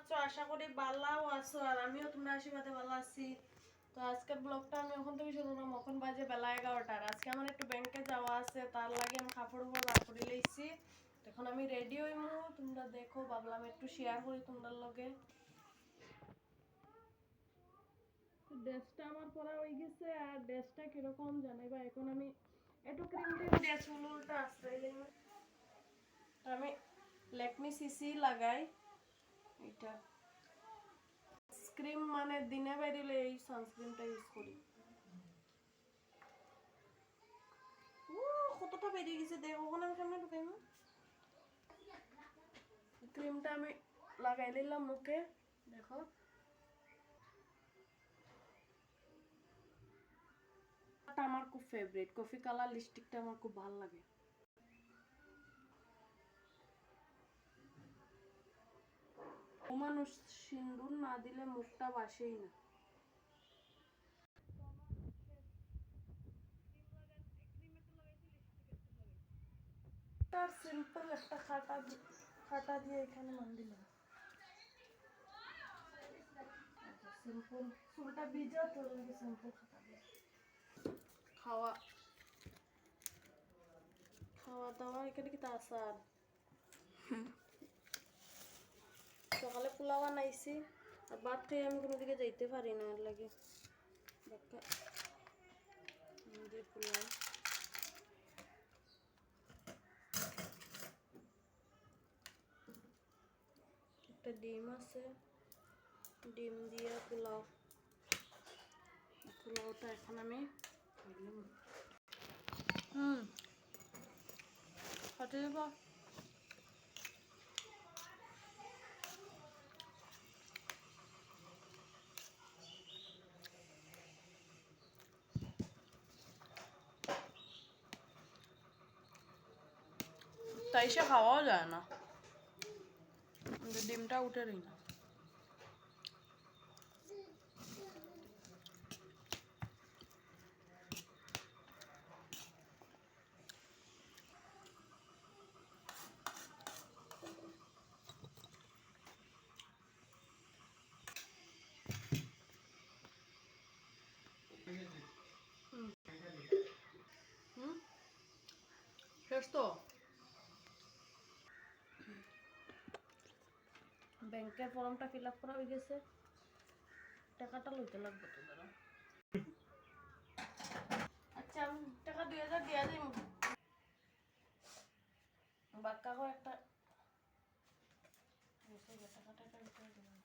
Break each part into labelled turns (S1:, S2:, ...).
S1: আছো? আশা করি ভালোও আছো আর আমিও তোমরা আশীর্বাদে ভালো আছি। তো আজকের ব্লগটা আমি এখন থেকে শুরু করলাম। এখন বাজে বেলা 11টার। আজকে আমার একটু ব্যাংকে যাওয়া আছে, তার লাগে আমি কাপড় বার করে লইছি। এখন আমি রেডি হইমু, তোমরা দেখো, ভাবলাম একটু শেয়ার করি তোমাদের লগে। ড্রেসটা আমার পরা হয়ে গেছে আর ড্রেসটা কিরকম জানাইবা। এখন আমি একটু ক্রিম ক্রিম দিয়ে চুলটা আসতে আমি ল্যাকমি সিসি লাগাই। এটা ক্রিম মানে দিনে বেরিলে এই সানস্ক্রিনটা ইউজ করি। ও কতটা বেরিয়ে গেছে দেখো, ওখানে আমি সামনে ঢুকাই না। ক্রিমটা আমি লাগাই নিলাম মুখে, দেখো। আমার খুব ফেভারিট কফি কালার লিপস্টিকটা আমার খুব ভালো লাগে। মানুষ সিন্দুর না দিলে মুখটা বাসেই না। তার সিম্পল একটা খাটা দিয়ে এখানে মান দিলাম। সিম্পল চুলটা ভিজা তো সিম্পল খাটা দিয়ে খাওয়া খাওয়া দাওয়া এখানে কি আসার। সকালে পোলাও বানাইছি আর ভাত খেয়ে আমি কোনো দিকে যাইতে পারি না, এর লাগে পোলাও। একটা ডিম আছে, ডিম দিয়ে পোলাও। পোলাওটা এখন আমি খাতে দেবো। তাই সে খাওয়াও যায় না, ডিমটা উঠে রই না। শেষ তো। ব্যাংকের ফর্মটা ফিল আপ করা হয়ে গেছে, টাকাটা লইতে লাগবে তো দাঁড়া। আচ্ছা আমি টাকা 2000 দিয়া দিই। বাক্কা হয় একটা টাকাটা ভিতরে দিলাম।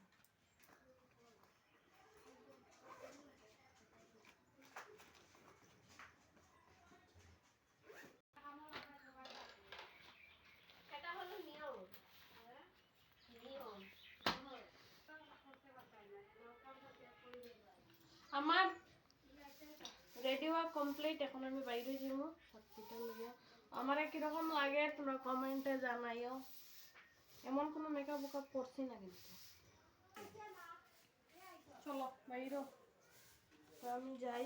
S1: আমার রেডি হওয়া কমপ্লিট, এখন আমি বাইরে যাব হসপিটাল লইয়া। আমার কিরকম লাগে তোমরা কমেন্টে জানাইও। এমন কোনো মেকআপ ওকআপ করছি না কিন্তু। চলো বাইরে, আমি যাই।